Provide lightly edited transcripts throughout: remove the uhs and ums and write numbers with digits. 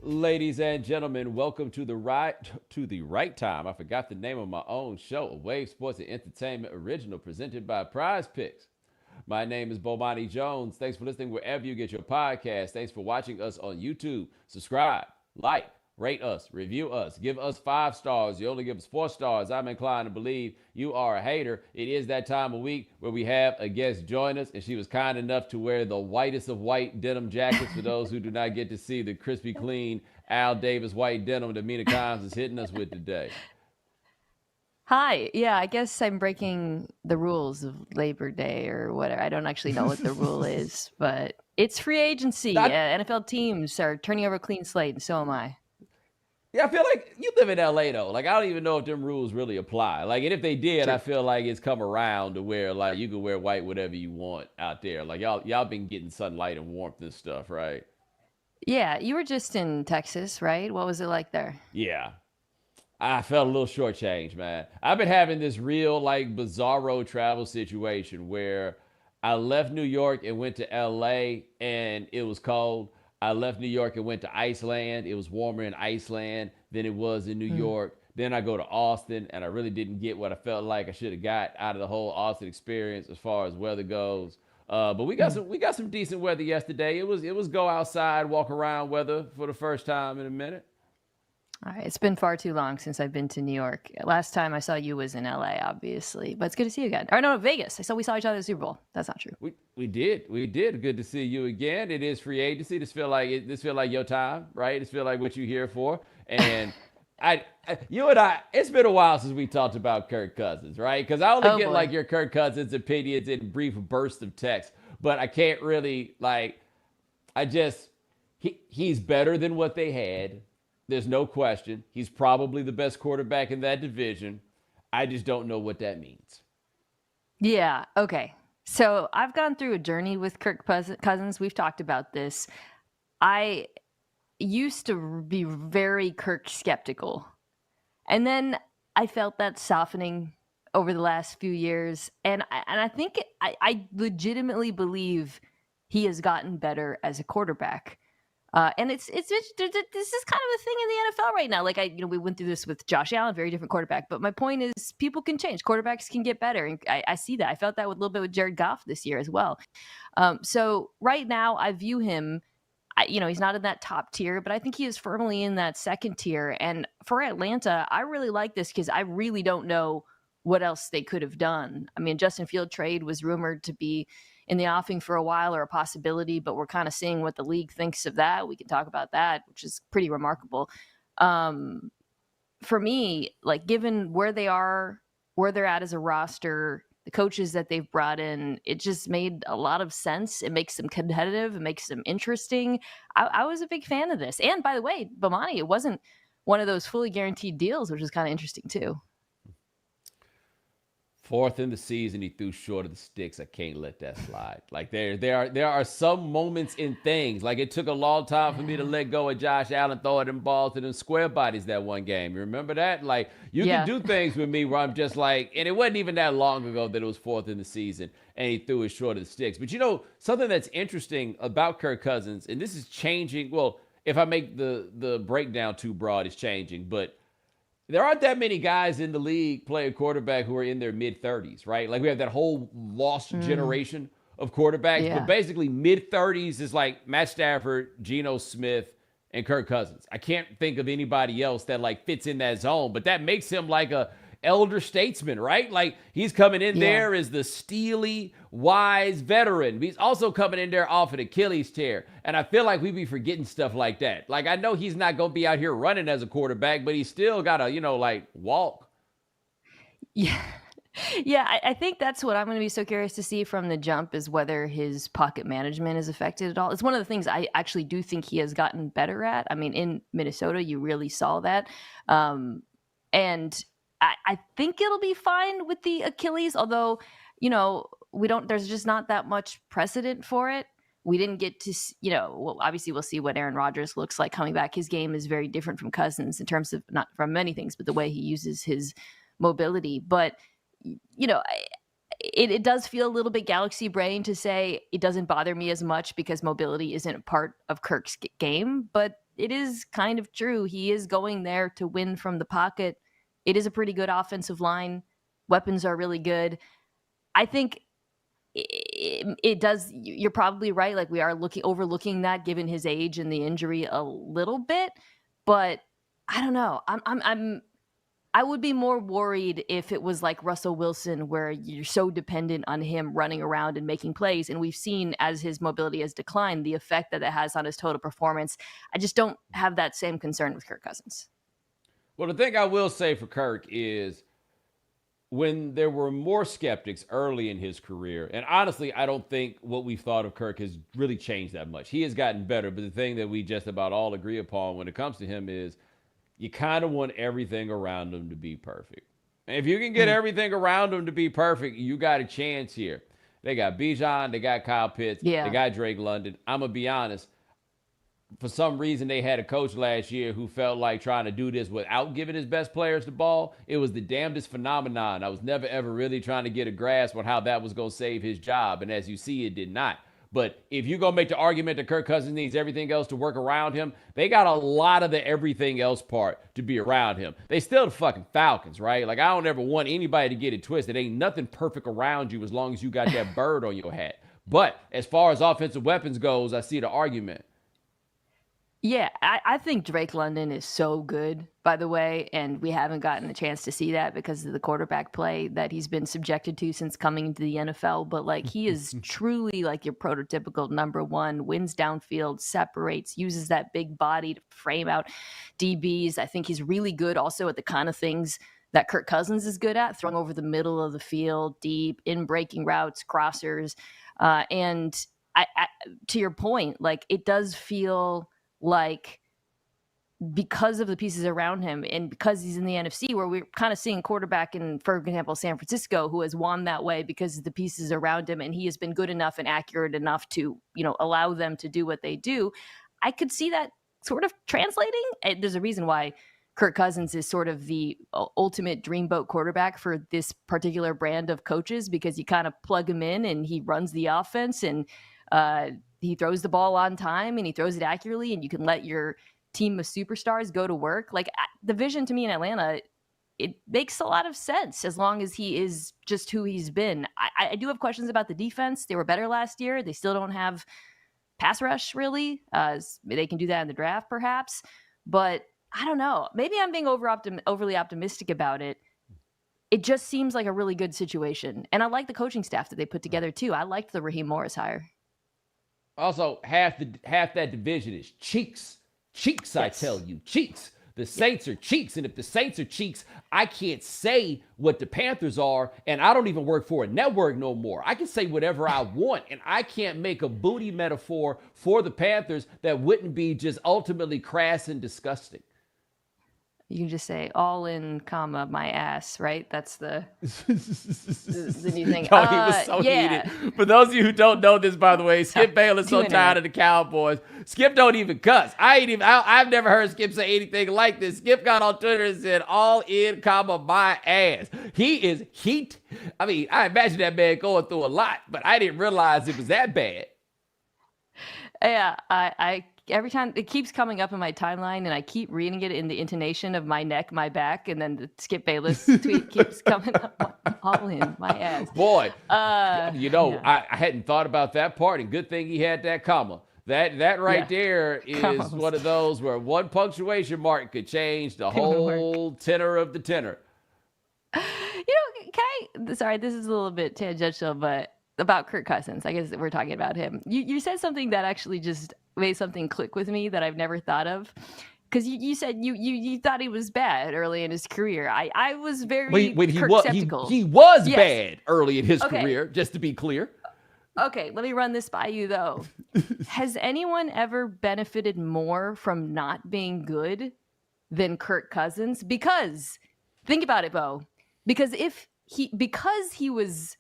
Ladies and gentlemen, welcome to the right time. I forgot the name of my own show, a Wave Sports and Entertainment original presented by Prize Picks. My name is Bomani Jones. Thanks for listening wherever you get your podcast. Thanks for watching us on YouTube. Subscribe, like, rate us, review us, give us 5 stars. You only give us 4 stars. I'm inclined to believe you are a hater. It is that time of week where we have a guest join us, and she was kind enough to wear the whitest of white denim jackets for those who do not get to see the crispy clean Al Davis white denim that Mina is hitting us with today. Hi. Yeah, I guess I'm breaking the rules of Labor Day or whatever. I don't actually know what the rule is, but it's free agency. Not NFL teams are turning over a clean slate, and so am I. Yeah, I feel like you live in LA though. Like I don't even know if them rules really apply. Like, and if they did, I True. feel like it's come around to where like you can wear white whatever you want out there. Like y'all been getting sunlight and warmth and stuff, right? Yeah, you were just in Texas, right? What was it like there? Yeah. I felt a little shortchanged, man. I've been having this real like bizarro travel situation where I left New York and went to LA and it was cold. I left New York and went to Iceland. It was warmer in Iceland than it was in New Mm. York. Then I go to Austin and I really didn't get what I felt like I should have got out of the whole Austin experience as far as weather goes. But Mm. we got some decent weather yesterday. It was go outside, walk around weather for the first time in a minute. All right, it's been far too long since I've been to New York. Last time I saw you was in LA, obviously, but it's good to see you again. Or no, Vegas. We saw each other at the Super Bowl. That's not true. We did. Good to see you again. It is free agency. This feel like your time, right? This feel like what you're here for. And you and I, it's been a while since we talked about Kirk Cousins, right? Because I only Oh get like boy. your Kirk Cousins opinions in brief bursts of text, but I can't really like. I just he's better than what they had. There's no question. He's probably the best quarterback in that division. I just don't know what that means. Yeah. Okay. So I've gone through a journey with Cousins. We've talked about this. I used to be very Kirk skeptical. And then I felt that softening over the last few years. And I think I legitimately believe he has gotten better as a quarterback. And this is kind of a thing in the NFL right now. We went through this with Josh Allen, very different quarterback. But my point is, people can change. Quarterbacks can get better, and I see that. I felt that with a little bit with Jared Goff this year as well. So right now, I view him. He's not in that top tier, but I think he is firmly in that second tier. And for Atlanta, I really like this because I really don't know what else they could have done. I mean, Justin Field trade was rumored to be in the offing for a while or a possibility, but we're kind of seeing what the league thinks of that. We can talk about that, which is pretty remarkable. Um, for me, like given where they are, where they're at as a roster, the coaches that they've brought in, it just made a lot of sense. It makes them competitive. It makes them interesting. I was a big fan of this. And by the way, Bomani, it wasn't one of those fully guaranteed deals, which is kind of interesting too. Fourth in the season, he threw short of the sticks. I can't let that slide. Like there are some moments in things. Like it took a long time for me to let go of Josh Allen throwing them balls to them square bodies that one game. You remember that? Like you can Yeah. do things with me where I'm just like, and it wasn't even that long ago that it was fourth in the season and he threw it short of the sticks. But something that's interesting about Kirk Cousins, and this is changing. Well, if I make the breakdown too broad, it's changing, but there aren't that many guys in the league playing quarterback who are in their mid 30s, right? Like we have that whole lost Mm, generation of quarterbacks, but yeah. basically mid 30s is like Matt Stafford, Geno Smith, and Kirk Cousins. I can't think of anybody else that like fits in that zone, but that makes him like a elder statesman, right? Like he's coming in Yeah. there as the steely, wise veteran. He's also coming in there off an Achilles tear. And I feel like we be forgetting stuff like that. Like I know he's not going to be out here running as a quarterback, but he's still got to, like walk. Yeah. Yeah, I think that's what I'm going to be so curious to see from the jump is whether his pocket management is affected at all. It's one of the things I actually do think he has gotten better at. I mean, in Minnesota, you really saw that. Um, and I think it'll be fine with the Achilles, although, there's just not that much precedent for it. We didn't get to, well, obviously we'll see what Aaron Rodgers looks like coming back. His game is very different from Cousins in terms of not from many things, but the way he uses his mobility. But it does feel a little bit galaxy brain to say it doesn't bother me as much because mobility isn't a part of Kirk's game. But it is kind of true. He is going there to win from the pocket. It is a pretty good offensive line. Weapons are really good. I think it does. You're probably right. Like, we are overlooking that given his age and the injury a little bit, but I don't know. I would be more worried if it was like Russell Wilson, where you're so dependent on him running around and making plays. And we've seen, as his mobility has declined, the effect that has on his total performance. I just don't have that same concern with Kirk Cousins. Well, the thing I will say for Kirk is, when there were more skeptics early in his career, and honestly, I don't think what we thought of Kirk has really changed that much. He has gotten better, but the thing that we just about all agree upon when it comes to him is, you kind of want everything around him to be perfect. And if you can get everything around him to be perfect, you got a chance here. They got Bijan, they got Kyle Pitts, they got Drake London. I'm going to be honest. For some reason, they had a coach last year who felt like trying to do this without giving his best players the ball. It was the damnedest phenomenon. I was never, ever really trying to get a grasp on how that was going to save his job. And as you see, it did not. But if you're going to make the argument that Kirk Cousins needs everything else to work around him, they got a lot of the everything else part to be around him. They still the fucking Falcons, right? Like, I don't ever want anybody to get it twisted. Ain't nothing perfect around you as long as you got that bird on your hat. But as far as offensive weapons goes, I see the argument. Yeah, I think Drake London is so good, by the way, and we haven't gotten a chance to see that because of the quarterback play that he's been subjected to since coming into the NFL. But like, he is truly like your prototypical number one, wins downfield, separates, uses that big body to frame out DBs. I think he's really good also at the kind of things that Kirk Cousins is good at, throwing over the middle of the field, deep, in breaking routes, crossers. And I, to your point, like, it does feel like, because of the pieces around him and because he's in the NFC, where we're kind of seeing quarterback in, for example, San Francisco, who has won that way because of the pieces around him, and he has been good enough and accurate enough to, allow them to do what they do. I could see that sort of translating. And there's a reason why Kirk Cousins is sort of the ultimate dreamboat quarterback for this particular brand of coaches, because you kind of plug him in and he runs the offense, and he throws the ball on time and he throws it accurately, and you can let your team of superstars go to work. Like, the vision to me in Atlanta, it makes a lot of sense as long as he is just who he's been. I do have questions about the defense. They were better last year. They still don't have pass rush, really. They can do that in the draft, perhaps. But I don't know. Maybe I'm being overly optimistic about it. It just seems like a really good situation. And I like the coaching staff that they put together, too. I liked the Raheem Morris hire. Also, half that division is cheeks. Cheeks, yes. I tell you, cheeks. The Saints are cheeks, and if the Saints are cheeks, I can't say what the Panthers are, and I don't even work for a network no more. I can say whatever I want, and I can't make a booty metaphor for the Panthers that wouldn't be just ultimately crass and disgusting. You can just say all in, comma, my ass, right? That's the new thing. He was so heated. For those of you who don't know this, by the way, Skip Bayless so tired of the Cowboys. Skip don't even cuss. I've never heard Skip say anything like this. Skip got on Twitter and said, all in, comma, my ass. He is heat. I mean, I imagine that man going through a lot, but I didn't realize it was that bad. Yeah, I every time it keeps coming up in my timeline, and I keep reading it in the intonation of my neck, my back, and then the Skip Bayless tweet keeps coming up, all in my ass. Boy, yeah. I hadn't thought about that part, and good thing he had that comma. That right there is commas. One of those where one punctuation mark could change the whole tenor of the tenor. Sorry, this is a little bit tangential, but about Kirk Cousins, I guess we're talking about him. You said something that actually just made something click with me that I've never thought of. Because you said you thought he was bad early in his career. I was very skeptical. He was bad early in his career, just to be clear. Okay, let me run this by you, though. Has anyone ever benefited more from not being good than Kirk Cousins? Because, think about it, Bo. Because he was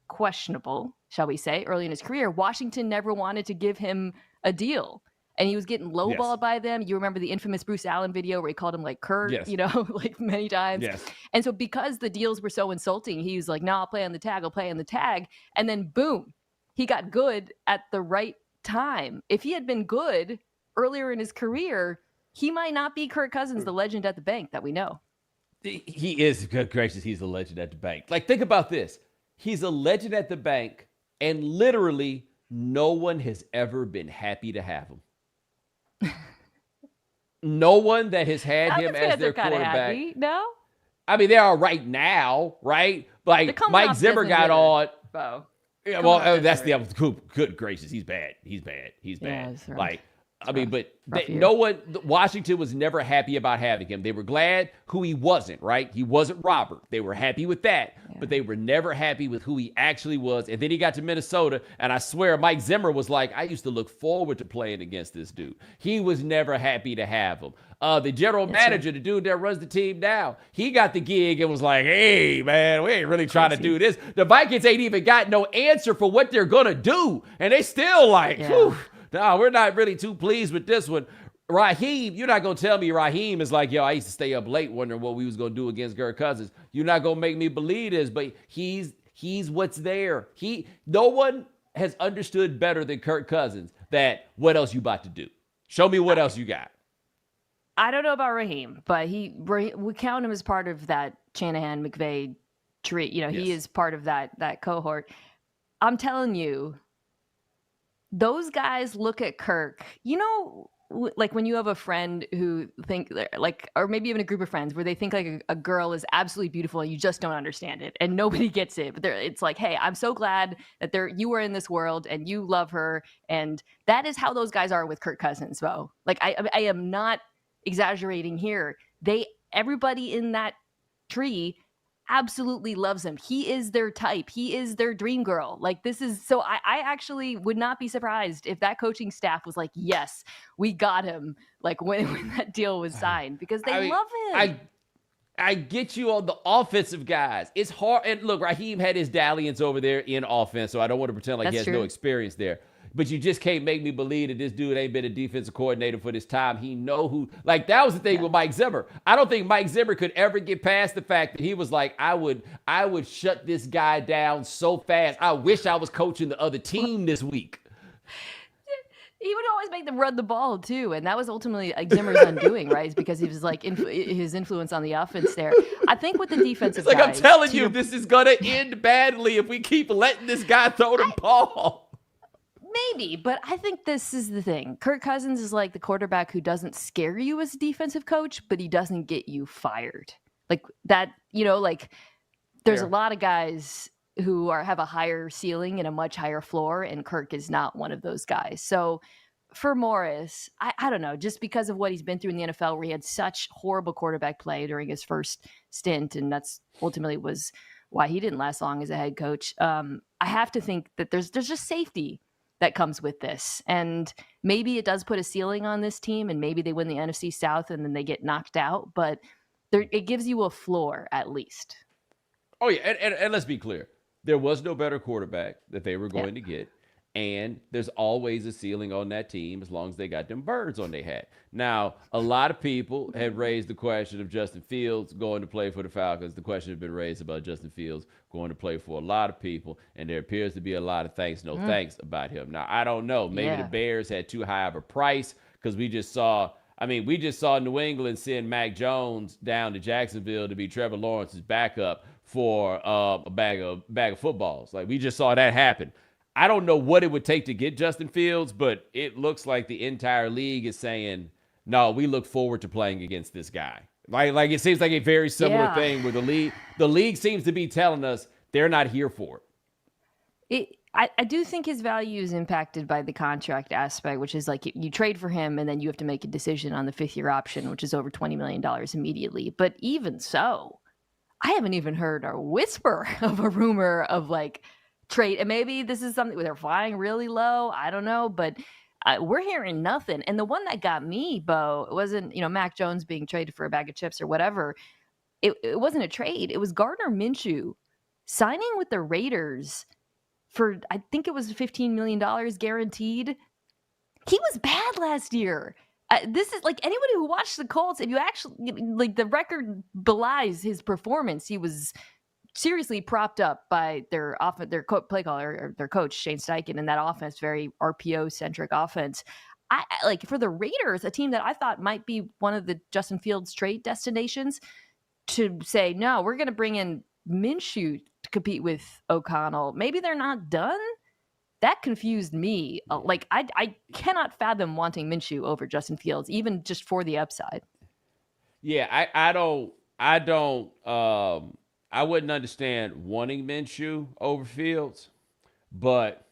questionable, shall we say, early in his career, Washington never wanted to give him a deal. And he was getting lowballed by them. You remember the infamous Bruce Allen video where he called him like Kurt, like many times. Yes. And so because the deals were so insulting, he was like, no, I'll play on the tag. And then boom, he got good at the right time. If he had been good earlier in his career, he might not be Kirk Cousins, the legend at the bank that we know. He is, good gracious, he's a legend at the bank. Like, think about this. He's a legend at the bank, and literally no one has ever been happy to have him. No one that has had him as their quarterback. Happy, no? I mean, they are right now, right? Like, Mike Zimmer got on. Bo. Yeah, well, that's the other. Good gracious, he's bad. He's bad. Yeah, like, I mean, but no one, Washington was never happy about having him. They were glad who he wasn't, right? He wasn't Robert. They were happy with that, but they were never happy with who he actually was. And then he got to Minnesota, and I swear Mike Zimmer was like, I used to look forward to playing against this dude. He was never happy to have him. The general manager, the dude that runs the team now, he got the gig and was like, hey, man, we ain't really trying to do this. The Vikings ain't even got no answer for what they're going to do. And they still like, whew. No, we're not really too pleased with this one. Raheem, you're not going to tell me Raheem is like, yo, I used to stay up late wondering what we was going to do against Kirk Cousins. You're not going to make me believe this, but he's what's there. No one has understood better than Kirk Cousins that what else you about to do. Show me what else you got. I don't know about Raheem, but we count him as part of that Shanahan-McVay tree. You know, he is part of that cohort. I'm telling you, those guys look at Kirk, you know, like when you have a friend who think like, or maybe even a group of friends where they think like a girl is absolutely beautiful and you just don't understand it and nobody gets it. But it's like, hey, I'm so glad that you are in this world and you love her. And that is how those guys are with Kirk Cousins, Bo. Like I am not exaggerating here. Everybody in that tree absolutely loves him. He is their type. He is their dream girl. Like this is so I actually would not be surprised if that coaching staff was like, yes, we got him. Like when that deal was signed because they love him. I get you on the offensive guys. It's hard. And look, Raheem had his dalliance over there in offense, so I don't want to pretend like he has no experience there. But you just can't make me believe that this dude ain't been a defensive coordinator for this time. He know who, like that was the thing with Mike Zimmer. I don't think Mike Zimmer could ever get past the fact that he was like, I would shut this guy down so fast. I wish I was coaching the other team this week. He would always make them run the ball too, and that was ultimately like Zimmer's undoing, right? It's because he was like his influence on the offense there. I think with the defensive it's like guys, I'm telling you, this is gonna end badly if we keep letting this guy throw the ball. Maybe, but I think this is the thing. Kirk Cousins is like the quarterback who doesn't scare you as a defensive coach, but he doesn't get you fired. Like that, you know, like there's a lot of guys who have a higher ceiling and a much higher floor, and Kirk is not one of those guys. So for Morris, I don't know, just because of what he's been through in the NFL where he had such horrible quarterback play during his first stint, and that's ultimately was why he didn't last long as a head coach. I have to think that there's just safety that comes with this. And maybe it does put a ceiling on this team and maybe they win the NFC South and then they get knocked out, but it gives you a floor at least. Oh yeah. And let's be clear. There was no better quarterback that they were going to get. And there's always a ceiling on that team as long as they got them birds on their hat. Now, a lot of people had raised the question of Justin Fields going to play for the Falcons. The question has been raised about Justin Fields going to play for a lot of people, and there appears to be a lot of thanks about him. Now, I don't know. Maybe the Bears had too high of a price because we just saw New England send Mac Jones down to Jacksonville to be Trevor Lawrence's backup for a bag of footballs. Like, we just saw that happen. I don't know what it would take to get Justin Fields, but it looks like the entire league is saying, no, we look forward to playing against this guy. Like it seems like a very similar thing where the league seems to be telling us they're not here for it. I do think his value is impacted by the contract aspect, which is like you trade for him and then you have to make a decision on the 5th-year option, which is over $20 million immediately. But even so, I haven't even heard a whisper of a rumor of like trade. And maybe this is something where they're flying really low. I don't know, but we're hearing nothing. And the one that got me, Bo, it wasn't, Mac Jones being traded for a bag of chips or whatever. It wasn't a trade. It was Gardner Minshew signing with the Raiders for, I think it was $15 million guaranteed. He was bad last year. This is like anybody who watched the Colts, if you actually, like the record belies his performance. He was seriously propped up by their play caller or their coach, Shane Steichen, and that offense, very RPO-centric offense. like for the Raiders, a team that I thought might be one of the Justin Fields trade destinations, to say, no, we're going to bring in Minshew to compete with O'Connell. Maybe they're not done. That confused me. Like I cannot fathom wanting Minshew over Justin Fields, even just for the upside. Yeah, I wouldn't understand wanting Minshew over Fields, but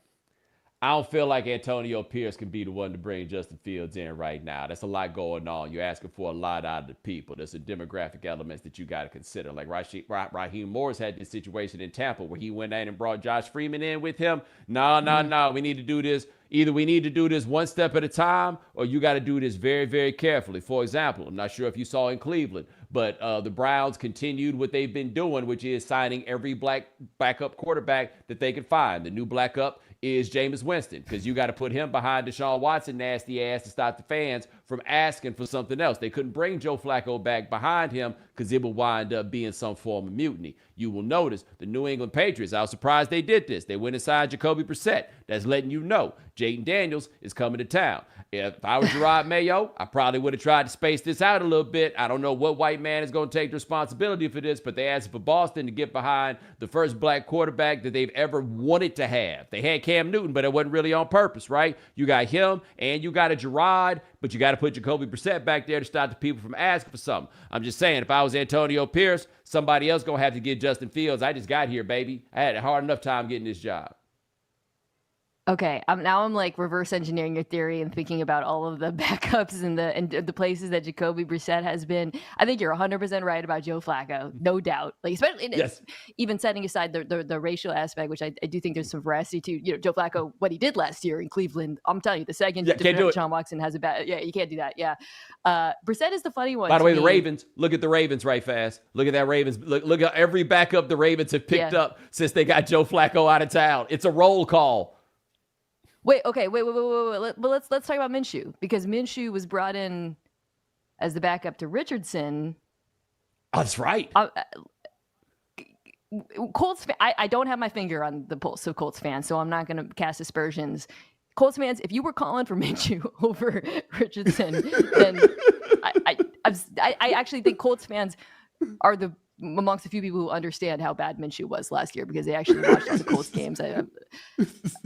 I don't feel like Antonio Pierce can be the one to bring Justin Fields in right now. There's a lot going on. You're asking for a lot out of the people. There's some demographic elements that you got to consider. Like Raheem Morris had this situation in Tampa where he went in and brought Josh Freeman in with him. No. We need to do this. Either we need to do this one step at a time, or you got to do this very, very carefully. For example, I'm not sure if you saw in Cleveland, but the Browns continued what they've been doing, which is signing every black backup quarterback that they could find. The new backup is Jameis Winston, because you got to put him behind Deshaun Watson nasty ass to stop the fans from asking for something else. They couldn't bring Joe Flacco back behind him because it would wind up being some form of mutiny. You will notice the New England Patriots, I was surprised they did this. They went and signed Jacoby Brissett. That's letting you know Jaden Daniels is coming to town. If I was Gerard Mayo, I probably would have tried to space this out a little bit. I don't know what white man is going to take the responsibility for this, but they asked for Boston to get behind the first black quarterback that they've ever wanted to have. They had Cam Newton, but it wasn't really on purpose, right? You got him and you got a Gerard, but you got to put Jacoby Brissett back there to stop the people from asking for something. I'm just saying, if I was Antonio Pierce, somebody else going to have to get Justin Fields. I just got here, baby. I had a hard enough time getting this job. Okay, now I'm like reverse engineering your theory and thinking about all of the backups and the places that Jacoby Brissett has been. I think you're 100% right about Joe Flacco, no doubt. Like especially even setting aside the racial aspect, which I do think there's some veracity to. Joe Flacco, what he did last year in Cleveland. I'm telling you, the second Deshaun Watson has a bad, you can't do that. Yeah, Brissett is the funny one. By the way, the Ravens. Look at the Ravens right fast. Look at that Ravens. Look at every backup the Ravens have picked up since they got Joe Flacco out of town. It's a roll call. Wait. But let's talk about Minshew, because Minshew was brought in as the backup to Richardson. Oh, that's right. Colts. I don't have my finger on the pulse of Colts fans, so I'm not going to cast aspersions. Colts fans, if you were calling for Minshew over Richardson, then I actually think Colts fans are amongst the few people who understand how bad Minshew was last year, because they actually watched all the Colts games.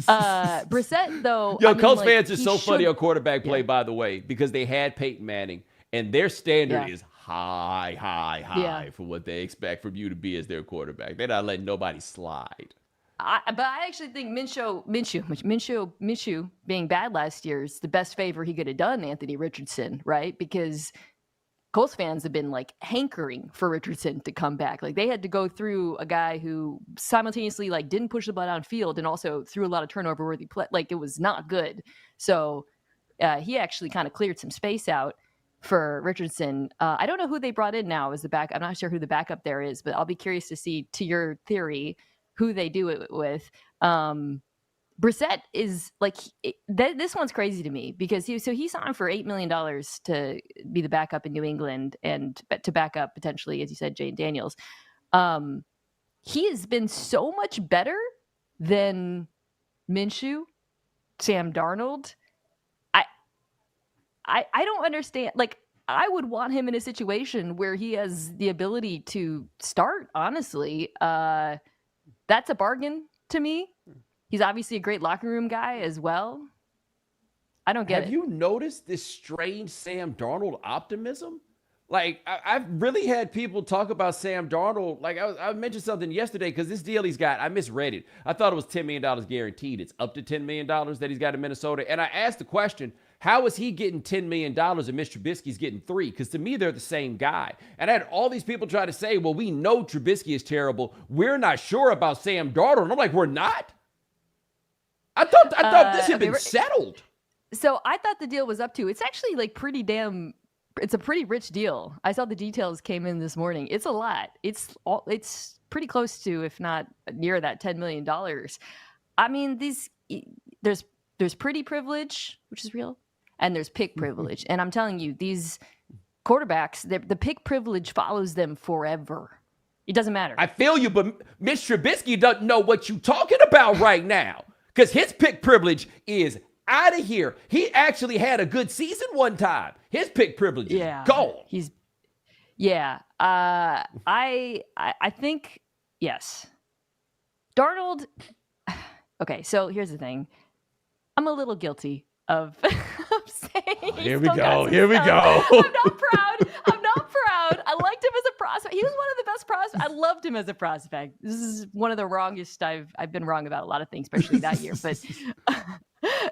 Brissett, though. Colts fans are so funny on quarterback play, by the way, because they had Peyton Manning, and their standard is high for what they expect from you to be as their quarterback. They're not letting nobody slide. But I actually think Minshew being bad last year is the best favor he could have done Anthony Richardson, right? Because Colts fans have been like hankering for Richardson to come back. Like they had to go through a guy who simultaneously like didn't push the ball downfield and also threw a lot of turnover worthy play. Like it was not good. So he actually kind of cleared some space out for Richardson. I don't know who they brought in now as the back. I'm not sure who the backup there is, but I'll be curious to see, to your theory, who they do it with. Brissett is like, this one's crazy to me, because he signed for $8 million to be the backup in New England and to back up potentially, as you said, Jane Daniels. He has been so much better than Minshew, Sam Darnold. I don't understand. Like, I would want him in a situation where he has the ability to start, honestly. That's a bargain to me. He's obviously a great locker room guy as well. I don't get it. Have you noticed this strange Sam Darnold optimism? Like, I've really had people talk about Sam Darnold. Like, I mentioned something yesterday, because this deal he's got, I misread it. I thought it was $10 million guaranteed. It's up to $10 million that he's got in Minnesota. And I asked the question, how is he getting $10 million and Mitch Trubisky's getting $3 million? Because to me, they're the same guy. And I had all these people try to say, well, we know Trubisky is terrible. We're not sure about Sam Darnold. And I'm like, we're not? I thought this had been settled. So I thought the deal was up to, it's actually like it's a pretty rich deal. I saw the details came in this morning. It's a lot. It's pretty close to, if not near that $10 million. I mean, there's pretty privilege, which is real, and there's pick privilege. And I'm telling you, these quarterbacks, the pick privilege follows them forever. It doesn't matter. I feel you, but Mitch Trubisky doesn't know what you're talking about right now, because his pick privilege is out of here. He actually had a good season one time. His pick privilege is gone. I think, yes. Darnold, okay, so here's the thing. I'm a little guilty of saying Here we go. I'm not proud. I liked him as a prospect. He was one of the best prospects. I loved him as a prospect. This is one of the wrongest I've been wrong about a lot of things, especially that year. But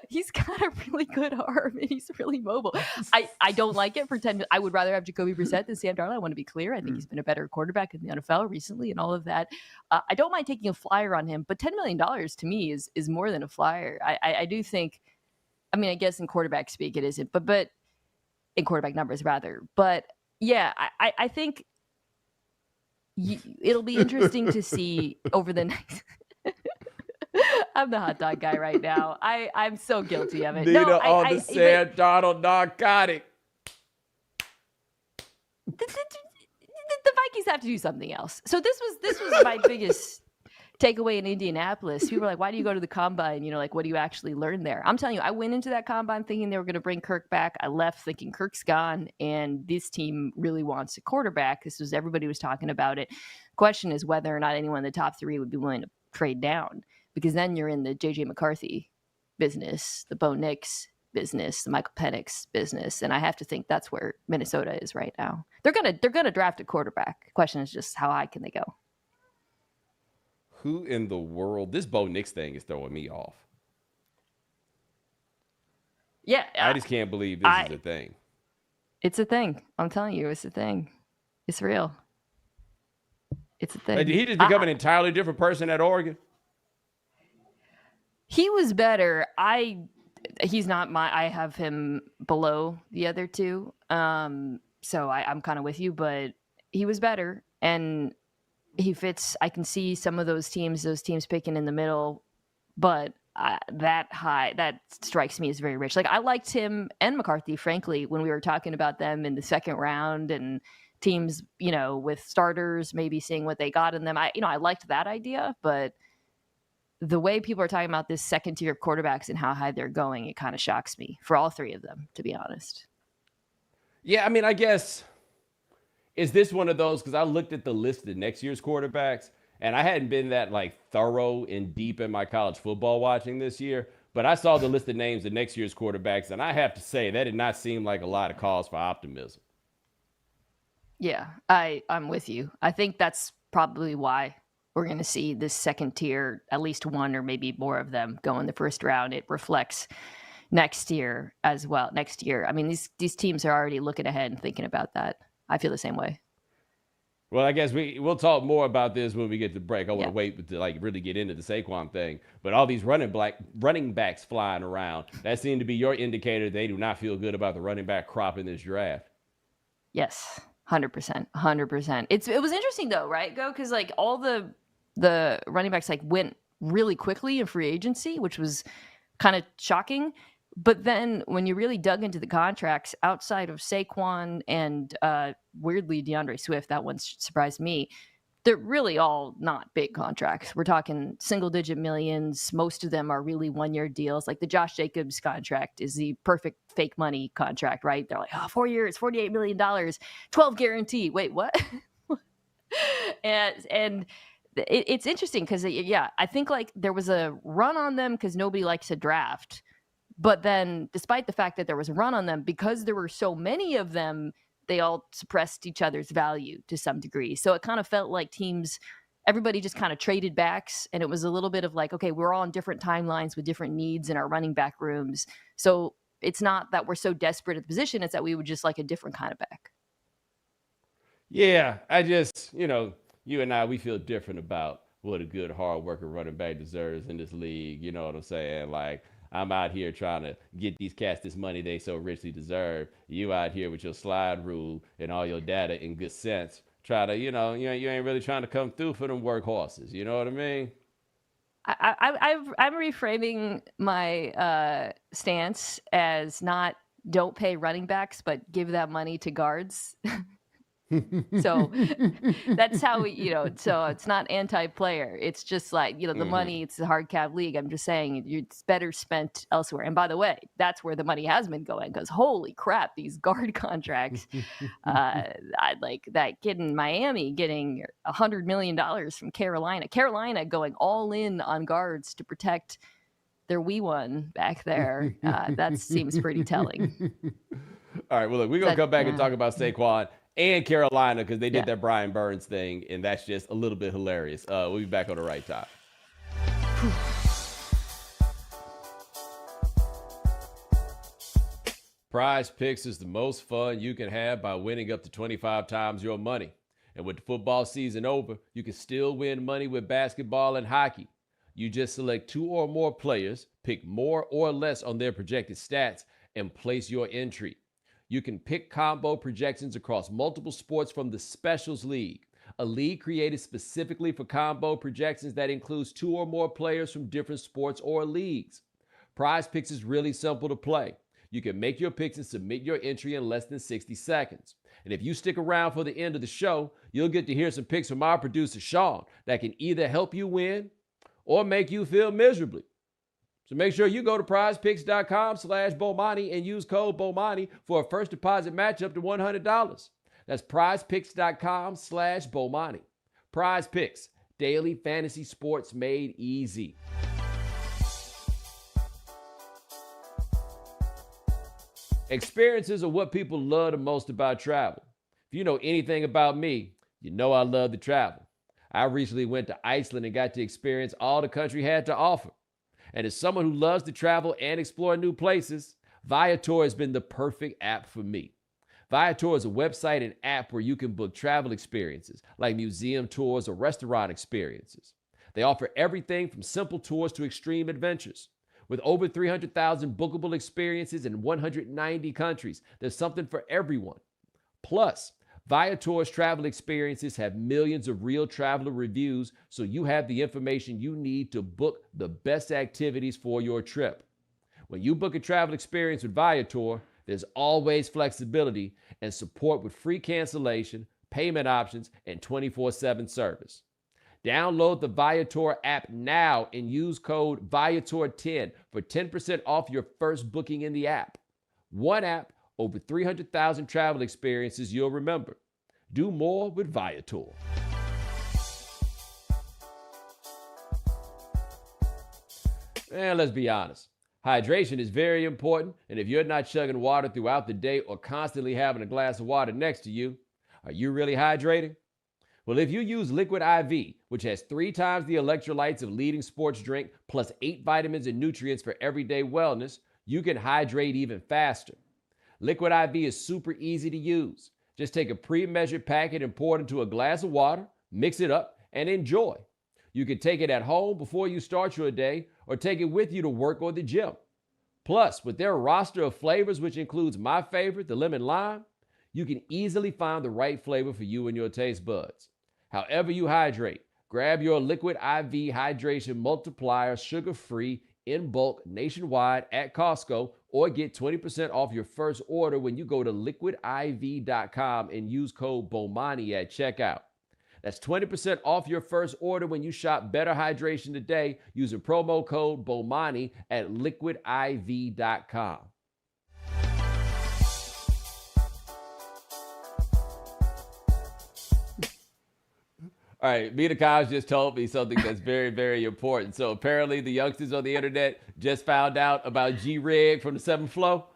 he's got a really good arm and he's really mobile. I don't like it for 10. I would rather have Jacoby Brissett than Sam Darnold. I want to be clear. I think he's been a better quarterback in the NFL recently and all of that. I don't mind taking a flyer on him, but $10 million to me is more than a flyer. I do think. I mean, I guess in quarterback speak it isn't, but in quarterback numbers rather. But yeah, I think it'll be interesting to see over the next. I'm the hot dog guy right now. I'm so guilty of it. Mina on the Sam Darnold narcotic. The Vikings have to do something else. So this was my biggest takeaway in Indianapolis. People were like, why do you go to the combine? You know, like, what do you actually learn there? I'm telling you, I went into that combine thinking they were going to bring Kirk back. I left thinking Kirk's gone and this team really wants a quarterback. Everybody was talking about it. Question is whether or not anyone in the top three would be willing to trade down, because then you're in the JJ McCarthy business, the Bo Nix business, the Michael Penix business. And I have to think that's where Minnesota is right now. They're gonna draft a quarterback. Question is just how high can they go? Who in the world? This Bo Nix thing is throwing me off. Yeah. I just can't believe this is a thing. It's a thing. I'm telling you, it's a thing. It's real. It's a thing. Did he just become an entirely different person at Oregon? He was better. He's not I have him below the other two. So I'm kind of with you, but he was better. And he fits. I can see some of those teams picking in the middle, but that strikes me as very rich. Like, I liked him and McCarthy, frankly, when we were talking about them in the second round and teams, you know, with starters, maybe seeing what they got in them. I liked that idea, but the way people are talking about this second tier quarterbacks and how high they're going, it kind of shocks me for all three of them, to be honest. Yeah. I mean, I guess. Is this one of those? Because I looked at the list of next year's quarterbacks, and I hadn't been that thorough and deep in my college football watching this year. But I saw the list of names of next year's quarterbacks, and I have to say that did not seem like a lot of cause for optimism. Yeah, I'm with you. I think that's probably why we're going to see this second tier, at least one or maybe more of them go in the first round. It reflects next year as well. Next year, I mean, these teams are already looking ahead and thinking about that. I feel the same way. Well, I guess we'll talk more about this when we get to break. I want to wait to really get into the Saquon thing. But all these running backs flying around, that seemed to be your indicator they do not feel good about the running back crop in this draft. Yes, 100%. 100%. It was interesting though, right? Because all the running backs went really quickly in free agency, which was kind of shocking. But then when you really dug into the contracts outside of Saquon and weirdly DeAndre Swift, that one surprised me, they're really all not big contracts. We're talking single digit millions. Most of them are really 1-year deals. Like the Josh Jacobs contract is the perfect fake money contract, right? They're like, 4 years, $48 million, 12 guarantee. Wait, what? and it's interesting because, I think there was a run on them because nobody likes to draft. But then despite the fact that there was a run on them, because there were so many of them, they all suppressed each other's value to some degree. So it kind of felt like everybody just kind of traded backs. And it was a little bit of okay, we're all on different timelines with different needs in our running back rooms. So it's not that we're so desperate at the position. It's that we would just like a different kind of back. Yeah, I just, you and I, we feel different about what a good, hard worker running back deserves in this league. You know what I'm saying? I'm out here trying to get these cats this money they so richly deserve. You out here with your slide rule and all your data in good sense. Try to, you ain't really trying to come through for them workhorses. You know what I mean? I'm reframing my stance as not don't pay running backs, but give that money to guards. So that's how so it's not anti-player. It's just like, the money, it's a hard cap league. I'm just saying it's better spent elsewhere. And by the way, that's where the money has been going, because holy crap, these guard contracts. I like that kid in Miami getting $100 million from Carolina going all in on guards to protect their wee one back there. That seems pretty telling. All right, well, look, we're going to come back and talk about Saquon and Carolina, because they did that Brian Burns thing, and that's just a little bit hilarious. We'll be back on the right time. Prize Picks is the most fun you can have by winning up to 25 times your money. And with the football season over, you can still win money with basketball and hockey. You just select 2 or more players, pick more or less on their projected stats, and place your entry. You can pick combo projections across multiple sports from the Specials League, a league created specifically for combo projections that includes 2 or more players from different sports or leagues. Prize Picks is really simple to play. You can make your picks and submit your entry in less than 60 seconds. And if you stick around for the end of the show, you'll get to hear some picks from our producer, Sean, that can either help you win or make you feel miserably. So make sure you go to prizepicks.com/Bomani and use code Bomani for a first deposit match up to $100. That's prizepicks.com/Bomani. Prize Picks, daily fantasy sports made easy. Experiences are what people love the most about travel. If you know anything about me, you know I love to travel. I recently went to Iceland and got to experience all the country had to offer. And as someone who loves to travel and explore new places, Viator has been the perfect app for me. Viator is a website and app where you can book travel experiences like museum tours or restaurant experiences. They offer everything from simple tours to extreme adventures. With over 300,000 bookable experiences in 190 countries, there's something for everyone. Plus, Viator's travel experiences have millions of real traveler reviews, so you have the information you need to book the best activities for your trip. When you book a travel experience with Viator, there's always flexibility and support with free cancellation, payment options, and 24/7 service. Download the Viator app now and use code Viator10 for 10% off your first booking in the app. One app, over 300,000 travel experiences you'll remember. Do more with Viator. And let's be honest, hydration is very important, and if you're not chugging water throughout the day or constantly having a glass of water next to you, are you really hydrating? Well, if you use Liquid IV, which has 3 times the electrolytes of leading sports drink, plus 8 vitamins and nutrients for everyday wellness, you can hydrate even faster. Liquid IV is super easy to use. Just take a pre-measured packet and pour it into a glass of water, mix it up, and enjoy. You can take it at home before you start your day, or take it with you to work or the gym. Plus, with their roster of flavors, which includes my favorite, the lemon lime, you can easily find the right flavor for you and your taste buds. However you hydrate, grab your Liquid IV Hydration Multiplier, sugar-free, in bulk, nationwide at Costco, or get 20% off your first order when you go to liquidiv.com and use code Bomani at checkout. That's 20% off your first order when you shop Better Hydration today using promo code Bomani at liquidiv.com. All right, Mina just told me something that's very, very important. So apparently the youngsters on the internet just found out about G-Rig from the 7th Flow.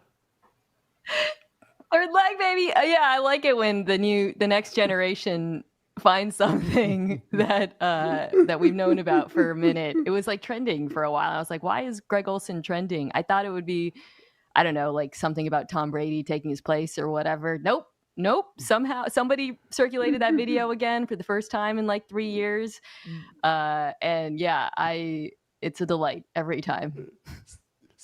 Third leg, baby. Yeah, I like it when the next generation finds something that we've known about for a minute. It was like trending for a while. I was like, why is Greg Olsen trending? I thought it would be, I don't know, like something about Tom Brady taking his place or whatever. Nope. Somehow somebody circulated that video again for the first time in like 3 years. And yeah, it's a delight every time.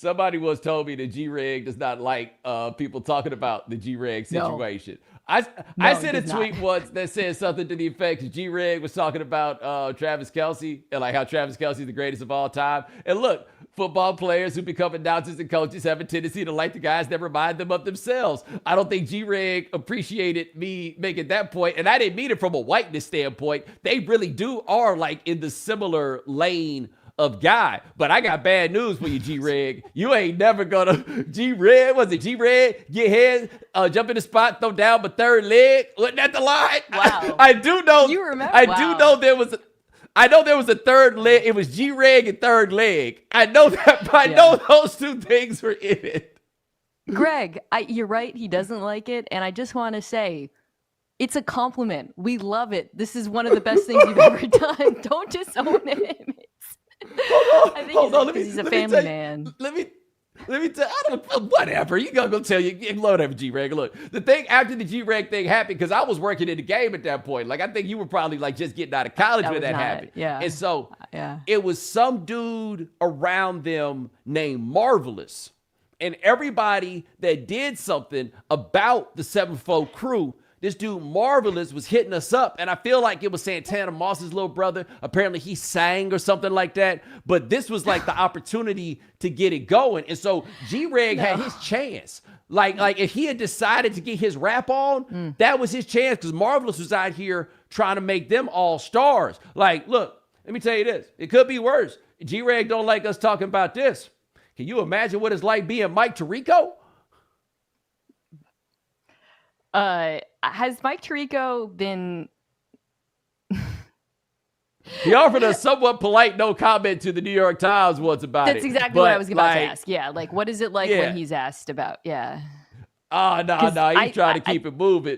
Somebody once told me that G-Reg does not like people talking about the G-Reg No. situation. No, I it sent a does tweet not. once that said something to the effect that G-Reg was talking about Travis Kelce and like how Travis Kelce is the greatest of all time. And look, football players who become announcers and coaches have a tendency to like the guys that remind them of themselves. I don't think G-Reg appreciated me making that point, and I didn't mean it from a whiteness standpoint. They really are like in the similar lane of guy. But I got bad news for you, G-Reg. You ain't never gonna G-Reg, get head, jump in the spot, throw down my third leg. Wasn't that the line? Wow. I do know. You remember? I Wow. do know there was. I know there was a third leg. It was G-Reg and third leg. I know that. But I know those two things were in it. Greg, you're right. He doesn't like it. And I just want to say, it's a compliment. We love it. This is one of the best things you've ever done. Don't disown him. I think he's a family man. Let me tell you, I don't, whatever. You gonna go tell you, whatever, G-Reg. Look, the thing after the G-Reg thing happened, because I was working in the game at that point. Like, I think you were probably like just getting out of college when that happened. Yeah. And so it was some dude around them named Marvelous. And everybody that did something about the 7-4 crew, this dude Marvelous was hitting us up, and I feel like it was Santana Moss's little brother. Apparently he sang or something like that, but this was like the opportunity to get it going. And so G-Reg had his chance. Like if he had decided to get his rap on, that was his chance, because Marvelous was out here trying to make them all stars. Like, look, let me tell you this. It could be worse. G-Reg don't like us talking about this. Can you imagine what it's like being Mike Tirico? Has Mike Tirico been... He offered a somewhat polite no comment to the New York Times once about it. That's exactly what I was about to ask. Yeah, like, what is it like when he's asked about? Yeah. Oh, no, he's trying to keep it moving.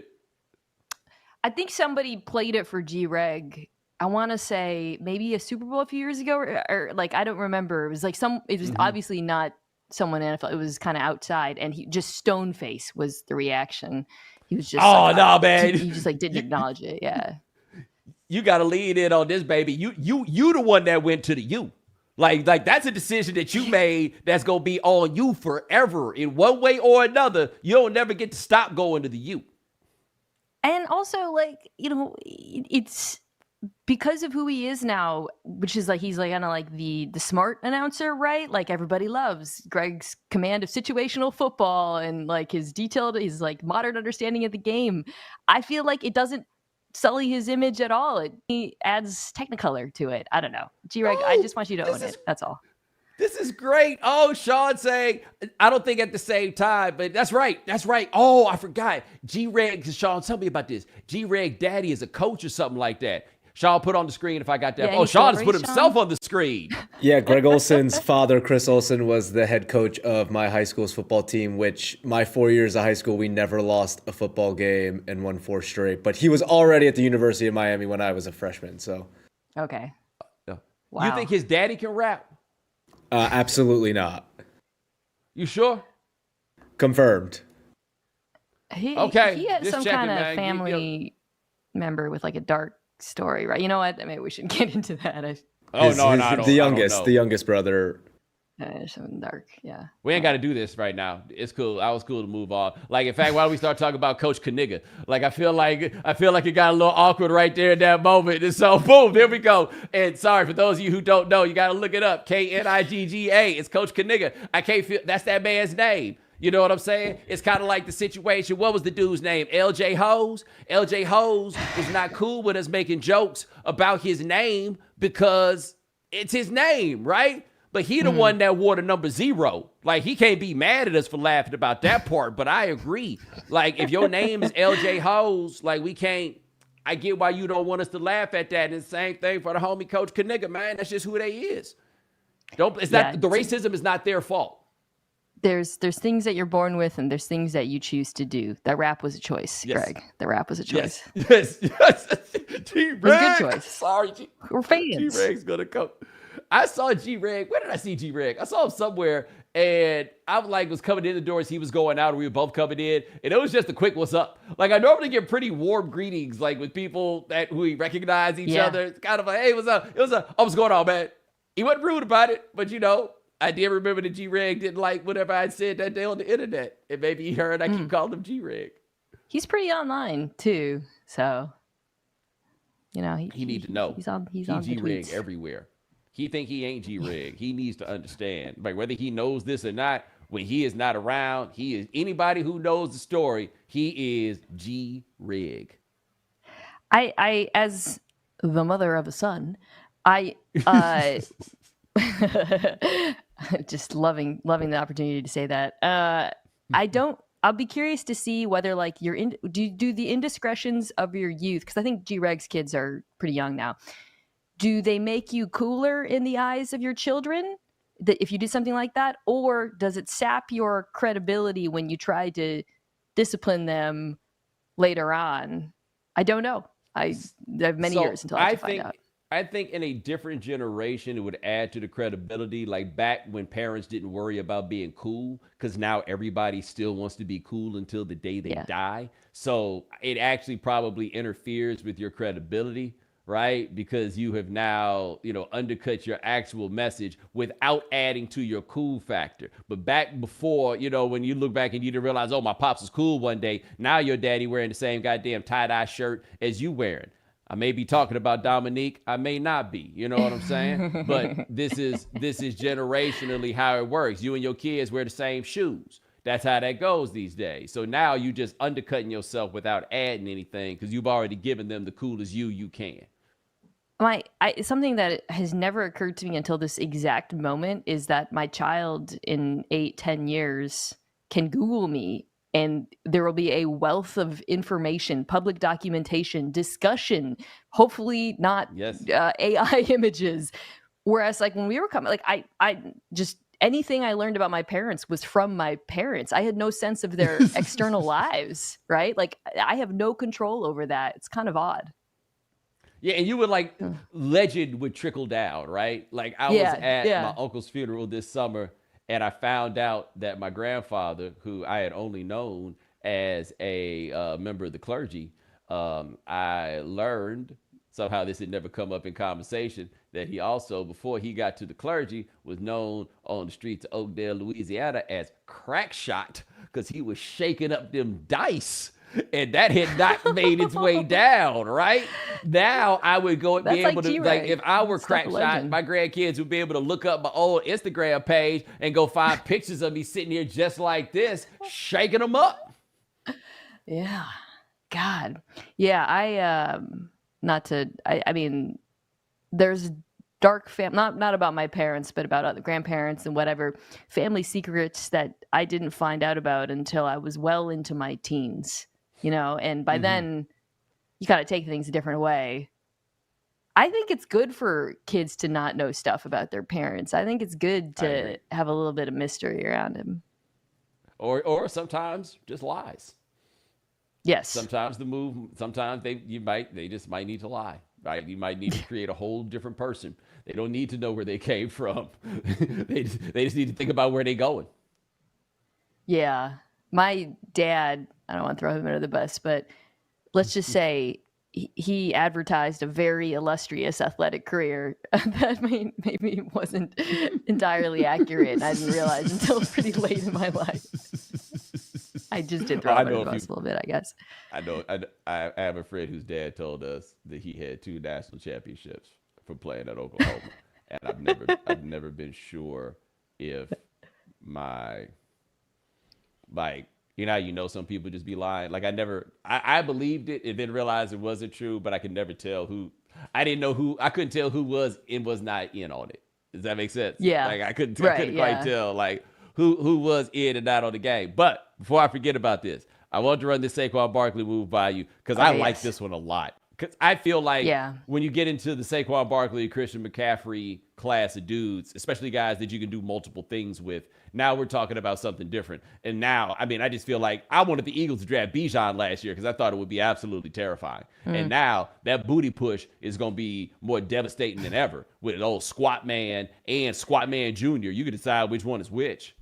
I think somebody played it for G-Reg. I want to say maybe a Super Bowl a few years ago, or like, I don't remember. It was like it was obviously not someone in NFL. It was kind of outside, and he just stone face was the reaction. He was just man. He just like didn't acknowledge it. Yeah. You got to lean in on this, baby. You the one that went to the U. Like that's a decision that you made that's going to be on you forever in one way or another. You don't never get to stop going to the U. And also, like, you know, it's because of who he is now, which is like, he's like kind of like the smart announcer, right? Like, everybody loves Greg's command of situational football and like his like modern understanding of the game. I feel like it doesn't sully his image at all. He adds technicolor to it. I don't know. G-Reg, I just want you to own it. That's all. This is great. Oh, Sean saying, I don't think at the same time, but that's right. That's right. Oh, I forgot. G-Reg, Sean, tell me about this. G-Reg daddy is a coach or something like that. Sean, put on the screen if I got that. Sean has put himself on the screen. Yeah, Greg Olson's father, Chris Olson, was the head coach of my high school's football team, which my 4 years of high school, we never lost a football game and won 4 straight. But he was already at the University of Miami when I was a freshman. So, okay. Wow. You think his daddy can rap? Absolutely not. You sure? Confirmed. He had some kind of family member with like a dark story, right? You know what? Maybe we shouldn't get into that. The youngest brother. Something dark, yeah. We ain't got to do this right now. It's cool. I was cool to move on. Like, in fact, why don't we start talking about Coach Kniga? Like, I feel like it got a little awkward right there in that moment. And so, boom, there we go. And sorry for those of you who don't know, you got to look it up. Knigga. It's Coach Kniga. I can't feel that's that man's name. You know what I'm saying? It's kind of like the situation. What was the dude's name? LJ Hose. LJ Hose was not cool with us making jokes about his name because it's his name, right? But he the one that wore the number 0. Like, he can't be mad at us for laughing about that part, but I agree. Like, if your name is LJ Hose, like, we can't, I get why you don't want us to laugh at that. And the same thing for the homie Coach Kniga, man. That's just who they is. The racism is not their fault. There's things that you're born with, and there's things that you choose to do. That rap was a choice, Greg. The rap was a choice. Yes. G-Reg. It was a good choice. Sorry, we're fans. G-Reg's gonna come. I saw G-Reg. Where did I see G-Reg? I saw him somewhere, and I was coming in the doors. He was going out, and we were both coming in, and it was just a quick "what's up." Like, I normally get pretty warm greetings, like with people who we recognize each other. It's kind of like, "Hey, what's up? What's going on, man?" He wasn't rude about it, but I did remember that G-Reg didn't like whatever I said that day on the internet. And maybe he heard I keep calling him G-Reg. He's pretty online too, so he need to know. He's on He the G-Reg tweets everywhere. He think he ain't G-Reg. He needs to understand. Like whether he knows this or not, when he is not around, he is anybody who knows the story, he is G-Reg. I as the mother of a son, I just loving the opportunity to say that. I'll be curious to see whether like do the indiscretions of your youth, because I think G-Reg's kids are pretty young now. Do they make you cooler in the eyes of your children if you do something like that, or does it sap your credibility when you try to discipline them later on? I don't know. I have many years until I find out. I think in a different generation, it would add to the credibility. Like back when parents didn't worry about being cool, because now everybody still wants to be cool until the day they die. So it actually probably interferes with your credibility, right? Because you have now, undercut your actual message without adding to your cool factor. But back before, when you look back and you didn't realize, oh, my pops was cool one day. Now your daddy wearing the same goddamn tie-dye shirt as you wearing. I may be talking about Dominique. I may not be. You know what I'm saying? But this is generationally how it works. You and your kids wear the same shoes. That's how that goes these days. So now you just undercutting yourself without adding anything because you've already given them the coolest you can. Something that has never occurred to me until this exact moment is that my child in 8-10 years can Google me, and there will be a wealth of information, public documentation, discussion, hopefully not AI images. Whereas like when we were coming, like I just, anything I learned about my parents was from my parents. I had no sense of their external lives, right? Like I have no control over that. It's kind of odd. Yeah, and you would like legend would trickle down, right? Like I was at my uncle's funeral this summer, and I found out that my grandfather, who I had only known as a member of the clergy, I learned, somehow this had never come up in conversation, that he also, before he got to the clergy, was known on the streets of Oakdale, Louisiana as Crack Shot, because he was shaking up them dice. And that had not made its way down, right? Now I would go and be able to, like, if I were Crack Shot, my grandkids would be able to look up my old Instagram page and go find pictures of me sitting here just like this, shaking them up. Yeah. God. Yeah. I mean, there's dark not about my parents, but about other grandparents and whatever family secrets that I didn't find out about until I was well into my teens. And by then you got to take things a different way. I think it's good for kids to not know stuff about their parents. I think it's good to have a little bit of mystery around them. Or sometimes just lies. Yes. Sometimes they just might need to lie, right? You might need to create a whole different person. They don't need to know where they came from. They just need to think about where they're going. Yeah. My dad, I don't want to throw him under the bus, but let's just say he advertised a very illustrious athletic career that maybe wasn't entirely accurate. And I didn't realize until pretty late in my life. I just did throw him under the bus a little bit, I guess. I know. I have a friend whose dad told us that he had 2 national championships for playing at Oklahoma, and I've never been sure if my, like, some people just be lying. Like I believed it and then realized it wasn't true, but I could never tell who. I couldn't tell who was and was not in on it. Does that make sense? Yeah. Like I couldn't quite tell like who was in and out on the game. But before I forget about this, I wanted to run this Saquon Barkley move by you because I like this one a lot. Because I feel like when you get into the Saquon Barkley, Christian McCaffrey class of dudes, especially guys that you can do multiple things with, now we're talking about something different. And now, I just feel like I wanted the Eagles to draft Bijan last year because I thought it would be absolutely terrifying. And now that booty push is going to be more devastating than ever with an old Squat Man and Squat Man Jr. You can decide which one is which.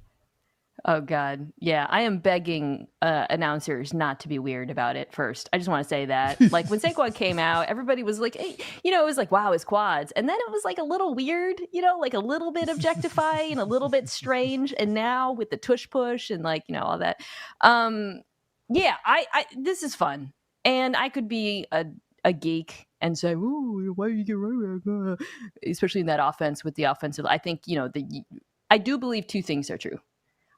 Oh God, yeah. I am begging announcers not to be weird about it. First, I just want to say that, like when Saquon came out, everybody was like, hey, it was like, wow, his quads, and then it was like a little weird, like a little bit objectifying and a little bit strange, and now with the tush push and like all that, yeah, I this is fun, and I could be a geek and say, "Ooh, why do you get running back?" Especially in that offense with the offensive. I think I do believe two things are true.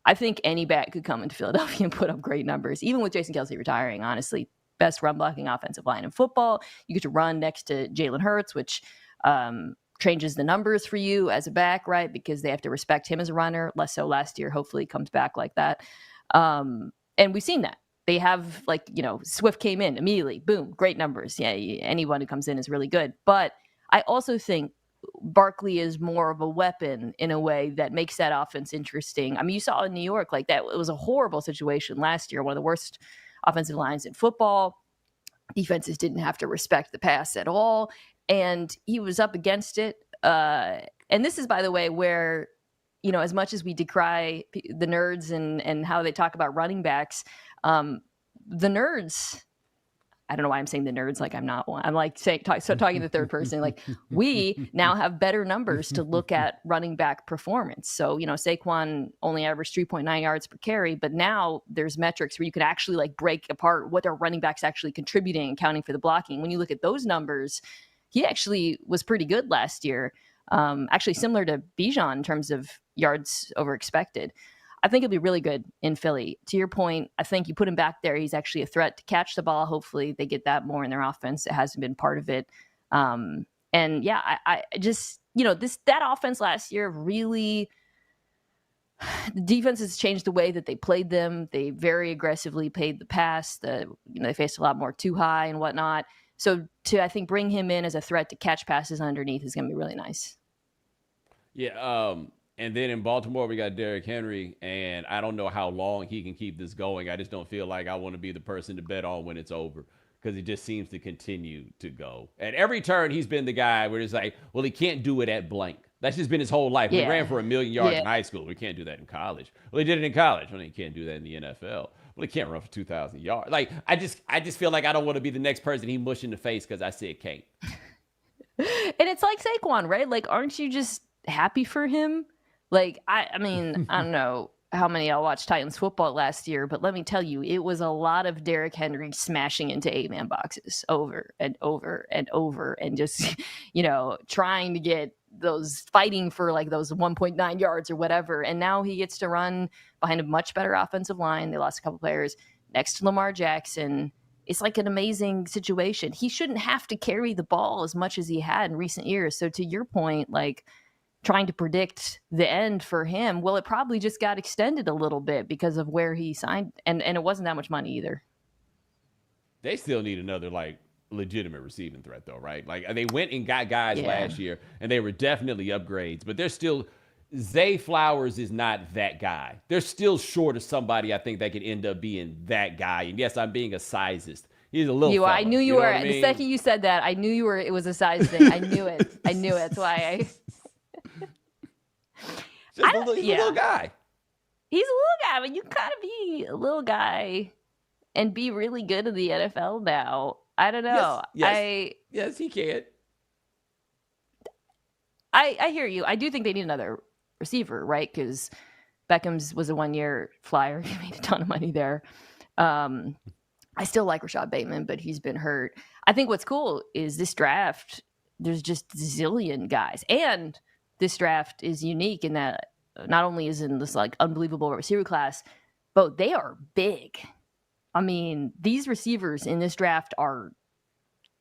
I think any back could come into Philadelphia and put up great numbers, even with Jason Kelce retiring, honestly. Best run blocking offensive line in football. You get to run next to Jalen Hurts, which changes the numbers for you as a back, right? Because they have to respect him as a runner. Less so last year. Hopefully he comes back like that. And we've seen that. They have, Swift came in immediately. Boom, great numbers. Yeah, anyone who comes in is really good. But I also think Barkley is more of a weapon in a way that makes that offense interesting. I mean, you saw in New York, like that, it was a horrible situation last year, one of the worst offensive lines in football. Defenses didn't have to respect the pass at all, and he was up against it. And this is, by the way, where, as much as we decry the nerds and how they talk about running backs, the nerds, I don't know why I'm saying the nerds like I'm not one. I'm like talking in the third person. Like we now have better numbers to look at running back performance. So, Saquon only averaged 3.9 yards per carry, but now there's metrics where you can actually like break apart what our running backs actually contributing and counting for the blocking. When you look at those numbers, he actually was pretty good last year. Actually similar to Bijan in terms of yards over expected. I think he'll be really good in Philly. To your point, I think you put him back there, he's actually a threat to catch the ball. Hopefully they get that more in their offense. It hasn't been part of it. And yeah, I just, that offense last year really, the defense has changed the way that they played them. They very aggressively played the pass. They faced a lot more too high and whatnot. So to, I think, bring him in as a threat to catch passes underneath is going to be really nice. Yeah. And then in Baltimore, we got Derrick Henry, and I don't know how long he can keep this going. I just don't feel like I want to be the person to bet on when it's over, because it just seems to continue to go. At every turn, he's been the guy where it's like, well, he can't do it at blank. That's just been his whole life. Yeah. He ran for 1 million yards in high school. We can't do that in college. Well, he did it in college. Well, he can't do that in the NFL. Well, he can't run for 2,000 yards. Like, I just feel like I don't want to be the next person he mush in the face because I said can't. And it's like Saquon, right? Like, aren't you just happy for him? Like, I mean, I don't know how many y'all watched Titans football last year, but let me tell you, it was a lot of Derrick Henry smashing into 8-man boxes over and over and over and just, trying to get those, fighting for like those 1.9 yards or whatever. And now he gets to run behind a much better offensive line. They lost a couple players next to Lamar Jackson. It's like an amazing situation. He shouldn't have to carry the ball as much as he had in recent years. So to your point, like, trying to predict the end for him, well, it probably just got extended a little bit because of where he signed, and it wasn't that much money either. They still need another like legitimate receiving threat though, right? Like they went and got guys last year, and they were definitely upgrades, but they're still, Zay Flowers is not that guy. They're still short of somebody I think that could end up being that guy. And yes, I'm being a sizist. He's a little. I knew you were. I mean? The second you said that, I knew you were. It was a size thing. I knew it. I knew it. That's why I. He's a little guy. He's a little guy, but you gotta be a little guy and be really good in the NFL now. I don't know. Yes, he can. I hear you. I do think they need another receiver, right? Because Beckham's was a 1-year flyer. He made a ton of money there. I still like Rashad Bateman, but he's been hurt. I think what's cool is this draft, there's just a zillion guys. And this draft is unique in that not only is in this like unbelievable receiver class, but they are big. I mean, these receivers in this draft are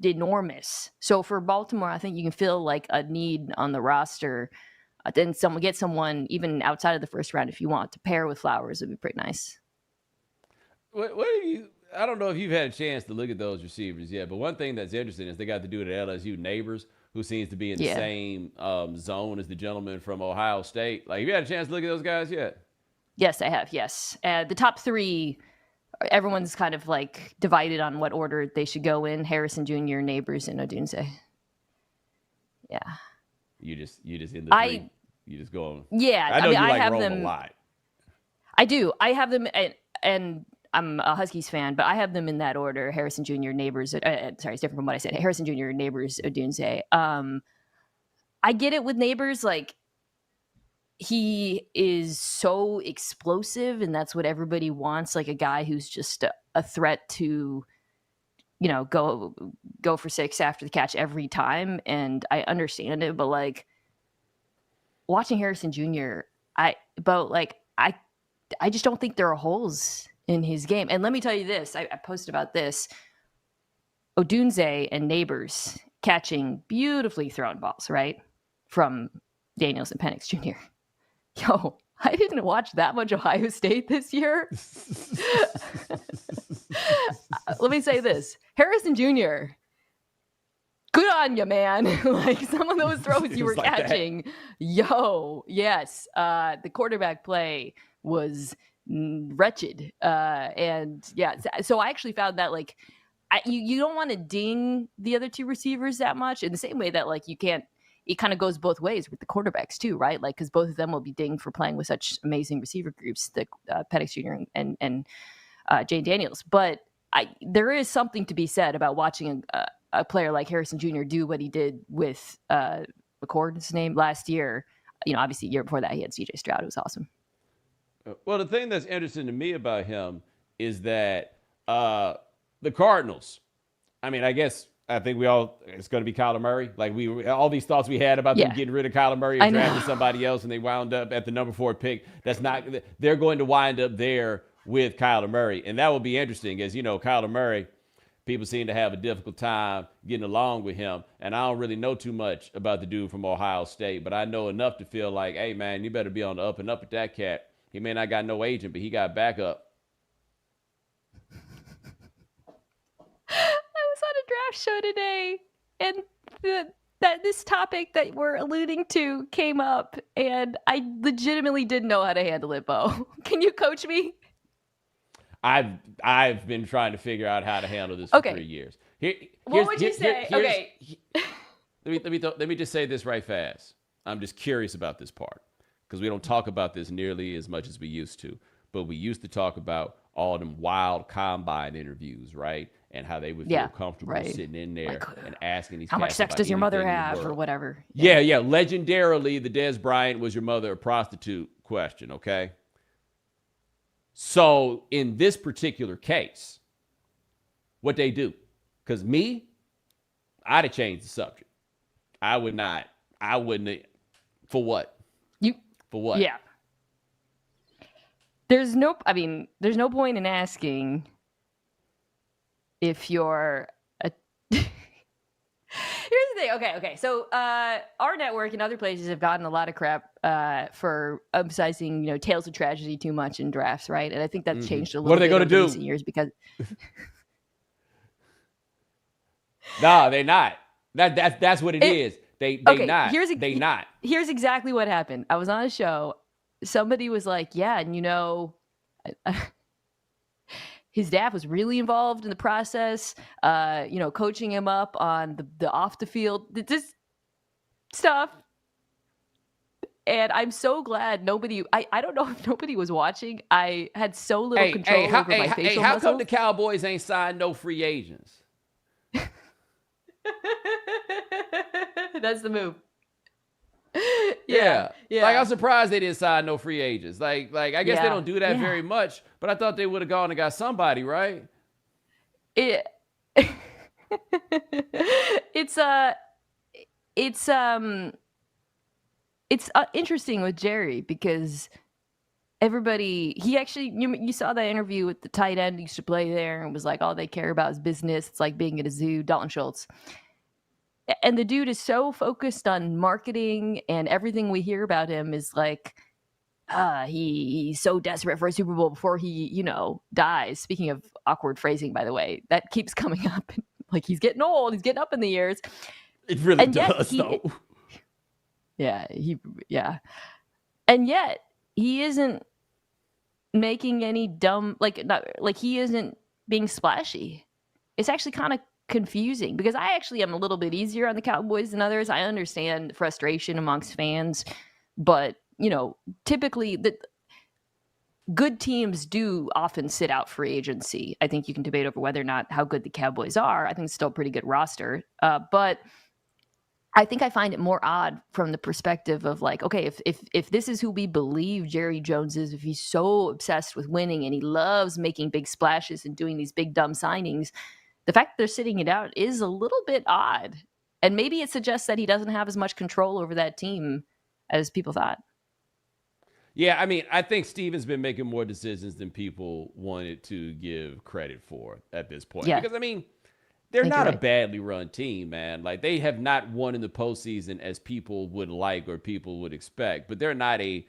enormous. So for Baltimore, I think you can feel like a need on the roster. Then get someone even outside of the first round if you want to pair with Flowers. Would be pretty nice. What have you? I don't know if you've had a chance to look at those receivers yet, but one thing that's interesting is they got to do the LSU neighbors, who seems to be in the same zone as the gentleman from Ohio State. Like, have you had a chance to look at those guys yet? Yes, I have. Yes. The top three, everyone's kind of like divided on what order they should go in: Harrison Jr., Neighbors, and Odunze. Yeah. You just in the three. You just go. Yeah. I know you I like have Rome them a lot. I do. I have them, and I'm a Huskies fan, but I have them in that order: Harrison Jr., Neighbors. Sorry, it's different from what I said. Harrison Jr., Neighbors, Odunze. I get it with Neighbors, like he is so explosive, and that's what everybody wants, like a guy who's just a threat to, go for 6 after the catch every time. And I understand it, but like watching Harrison Jr., I just don't think there are holes in his game. And let me tell you this, I posted about this. Odunze and Neighbors catching beautifully thrown balls, right? From Daniels and Penix Jr. Yo, I didn't watch that much Ohio State this year. Let me say this. Harrison Jr., good on you, man. Like some of those throws you were like catching. That. Yo, yes. The quarterback play was wretched. And yeah, so I actually found that like you don't want to ding the other two receivers that much in the same way that like you can't. It kind of goes both ways with the quarterbacks too, right? Like, because both of them will be dinged for playing with such amazing receiver groups, the Penix Jr. and Jane Daniels. But there is something to be said about watching a player like Harrison Jr. do what he did with McCord's name last year. Obviously, the year before that, he had C.J. Stroud. It was awesome. Well, the thing that's interesting to me about him is that the Cardinals, I mean, I think it's going to be Kyler Murray. Like all these thoughts we had about them getting rid of Kyler Murray and drafting somebody else, and they wound up at the number 4 pick. They're going to wind up there with Kyler Murray. And that will be interesting, as Kyler Murray, people seem to have a difficult time getting along with him. And I don't really know too much about the dude from Ohio State, but I know enough to feel like, hey man, you better be on the up and up with that cat. He may not got no agent, but he got backup. On a draft show today, and this topic that we're alluding to came up, and I legitimately didn't know how to handle it, Bo. Can you coach me? I've been trying to figure out how to handle this for 3 years. What would you say? Okay. Let me just say this right fast. I'm just curious about this part because we don't talk about this nearly as much as we used to, but we used to talk about all them wild combine interviews, right? And how they would feel comfortable sitting in there and asking these. How much sex does your mother have, or whatever? Yeah. Legendarily, the Des Bryant was your mother a prostitute question. Okay. So in this particular case, what they do? Because I'd have changed the subject. I would not. I wouldn't. For what? For what? Yeah. There's no point in asking if you're here's the thing. Okay. So our network and other places have gotten a lot of crap for emphasizing, tales of tragedy too much in drafts, right? And I think that's changed a little bit. What are they going to do? Recent years because No, they're not. That's what it is. They not. Here's exactly what happened. I was on a show. Somebody was like, yeah, and his dad was really involved in the process, coaching him up on the off the field, this stuff. And I'm so glad I don't know if nobody was watching. I had so little control over my facial how muscles. come the Cowboys ain't signed no free agents? That's the move. Yeah. Like, I'm surprised they didn't sign no free agents. Like I guess they don't do that very much, but I thought they would have gone and got somebody, right? It's interesting with Jerry because he actually, you saw that interview with the tight end who used to play there and was like, all they care about is business. It's like being at a zoo, Dalton Schultz. And the dude is so focused on marketing, and everything we hear about him is like, he's so desperate for a Super Bowl before he, dies. Speaking of awkward phrasing, by the way, that keeps coming up. Like, he's getting old. He's getting up in the years. It really does, though. Yeah. And yet, he isn't making any dumb, he isn't being splashy. It's actually kind of confusing because I actually am a little bit easier on the Cowboys than others. I understand frustration amongst fans, but typically good teams do often sit out free agency. I think you can debate over whether or not how good the Cowboys are. I think it's still a pretty good roster. But I think I find it more odd from the perspective of like, okay, if this is who we believe Jerry Jones is, if he's so obsessed with winning and he loves making big splashes and doing these big dumb signings, the fact that they're sitting it out is a little bit odd. And maybe it suggests that he doesn't have as much control over that team as people thought. Yeah, I mean, I think Steven's been making more decisions than people wanted to give credit for at this point. Yeah. Because, I mean, they're not a badly run team, man. Like, they have not won in the postseason as people would like or people would expect. But they're not a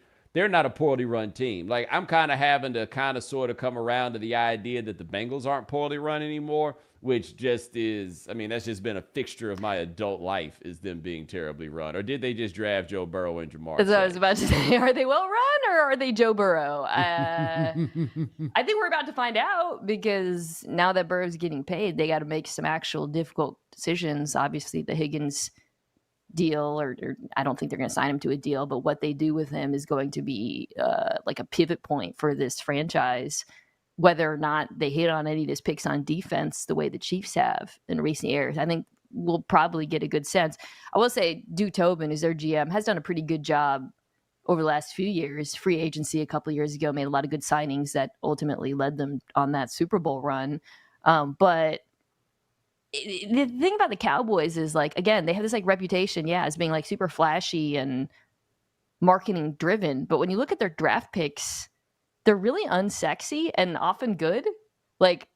poorly run team. Like, I'm kind of having to kind of sort of come around to the idea that the Bengals aren't poorly run anymore, which just is, I mean, that's just been a fixture of my adult life, is them being terribly run. Or did they just draft Joe Burrow and Jamar Chase? As I was about to say, are they well run or are they Joe Burrow? I think we're about to find out, because now that Burrow's getting paid, they got to make some actual difficult decisions. Obviously, the Higgins deal, or I don't think they're going to sign him to a deal, but what they do with him is going to be like a pivot point for this franchise. Whether or not they hit on any of his picks on defense the way the Chiefs have in recent years, I think we'll probably get a good sense. I will say Duke Tobin, who's their GM, has done a pretty good job over the last few years. Free agency a couple of years ago made a lot of good signings that ultimately led them on that Super Bowl run. But the thing about the Cowboys is, like, again, they have this like reputation, as being like super flashy and marketing driven. But when you look at their draft picks, they're really unsexy and often good. Like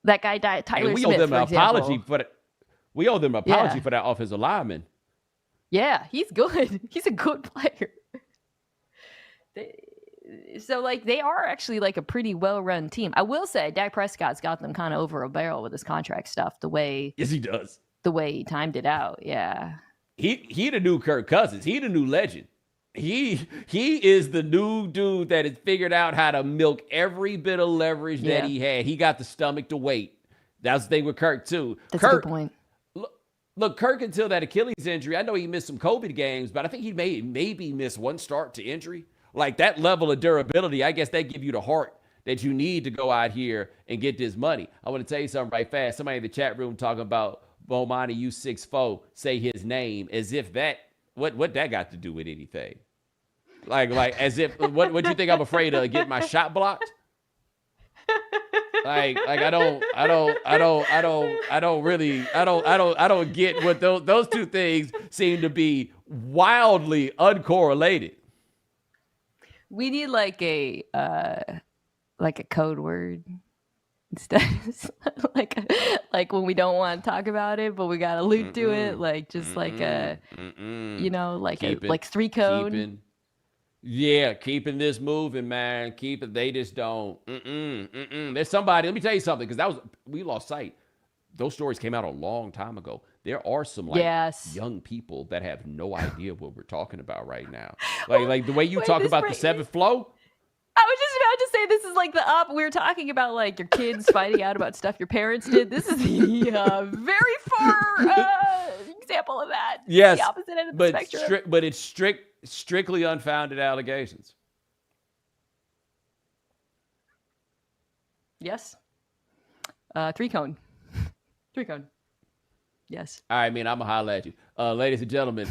that guy, Tyler Smith, for example. We owe them an apology for that offensive lineman. Yeah, he's good. He's a good player. So, like, they are actually like a pretty well-run team. I will say Dak Prescott's got them kind of over a barrel with his contract stuff. Yes, he does. The way he timed it out. Yeah. He the new Kirk Cousins. He the new legend. He is the new dude that has figured out how to milk every bit of leverage that he had. He got the stomach to wait. That's the thing with Kirk, too. That's a good point. Look, Kirk, until that Achilles injury, I know he missed some COVID games, but I think he maybe missed one start to injury. Like, that level of durability, I guess they give you the heart that you need to go out here and get this money. I want to tell you something right fast. Somebody in the chat room talking about Bomani, you 6'4", say his name as if that, what that got to do with anything? Like as if, what you think I'm afraid of, get my shot blocked? Like I don't get what those two things seem to be wildly uncorrelated. We need like a code word instead, like when we don't want to talk about it, but we got to allude to it, like just like a, like 3 code. Keeping this moving, man. Keep it. They just don't. There's somebody. Let me tell you something, because we lost sight. Those stories came out a long time ago. There are some young people that have no idea what we're talking about right now. Like the way you talk about the 7th flow. I was just about to say, this is like the up. We were talking about like your kids finding out about stuff your parents did. This is the very far example of that. Yes, the opposite end of the spectrum. But it's strictly unfounded allegations. Yes. 3 cone. 3 cone. Yes. All right, man, I'm going to holler at you. Ladies and gentlemen,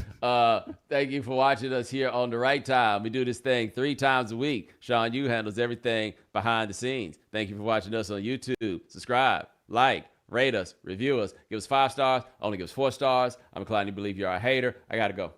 thank you for watching us here on The Right Time. We do this thing 3 times a week. Sean Yu handles everything behind the scenes. Thank you for watching us on YouTube. Subscribe, like, rate us, review us. Give us 5 stars. Only give us 4 stars. I'm inclined to believe you're a hater. I got to go.